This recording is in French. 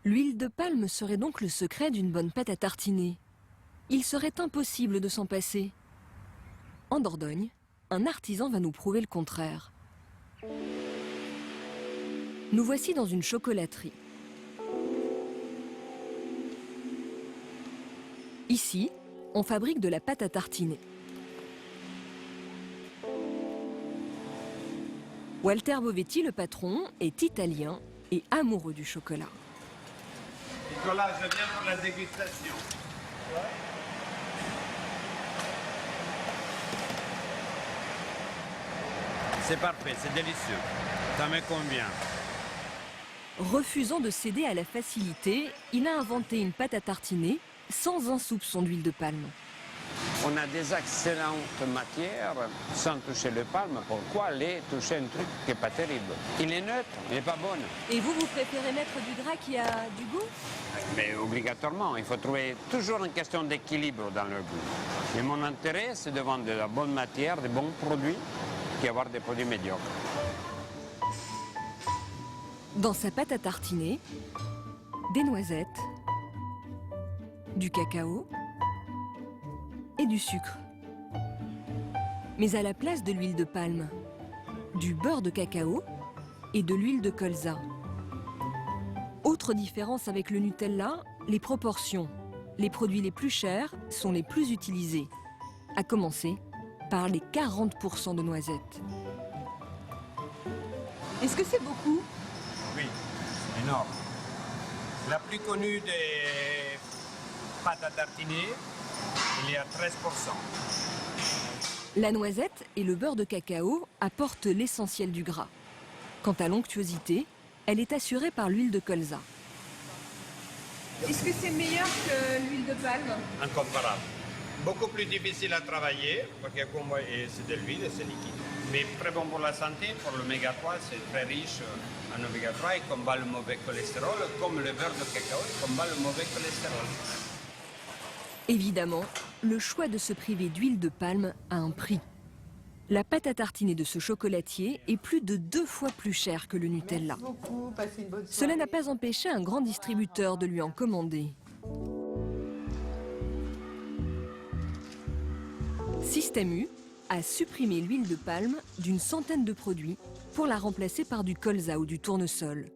L'huile de palme serait donc le secret d'une bonne pâte à tartiner. Il serait impossible de s'en passer. En Dordogne, un artisan va nous prouver le contraire. Nous voici dans une chocolaterie. Ici, on fabrique de la pâte à tartiner. Walter Bovetti, le patron, est italien et amoureux du chocolat. Nicolas, je viens pour la dégustation. C'est parfait, c'est délicieux. Ça me convient. Refusant de céder à la facilité, il a inventé une pâte à tartiner sans un soupçon d'huile de palme. On a des excellentes matières sans toucher le palme. Pourquoi aller toucher un truc qui n'est pas terrible? Il est neutre, il n'est pas bon. Et vous préférez mettre du gras qui a du goût? Mais obligatoirement, il faut trouver toujours une question d'équilibre dans le goût. Et mon intérêt, c'est de vendre de la bonne matière, de bons produits, qu'avoir des produits médiocres. Dans sa pâte à tartiner, des noisettes, du cacao et du sucre. Mais à la place de l'huile de palme, du beurre de cacao et de l'huile de colza. Autre différence avec le Nutella, les proportions. Les produits les plus chers sont les plus utilisés, à commencer par les 40% de noisettes. Est-ce que c'est beaucoup? Oui, énorme. La plus connue des pâtes à tartiner, il y a 13%. La noisette et le beurre de cacao apportent l'essentiel du gras. Quant à l'onctuosité, elle est assurée par l'huile de colza. Est-ce que c'est meilleur que l'huile de palme? Incomparable. Beaucoup plus difficile à travailler, parce que comme vous voyez, c'est de l'huile et c'est liquide. Mais très bon pour la santé, pour l'oméga 3, c'est très riche en oméga 3 et combat le mauvais cholestérol, comme le beurre de cacao combat le mauvais cholestérol. Évidemment, le choix de se priver d'huile de palme a un prix. La pâte à tartiner de ce chocolatier est plus de 2 fois plus chère que le Nutella. Merci beaucoup, passez une bonne soirée. Cela n'a pas empêché un grand distributeur de lui en commander. Système U a supprimé l'huile de palme d'une centaine de produits pour la remplacer par du colza ou du tournesol.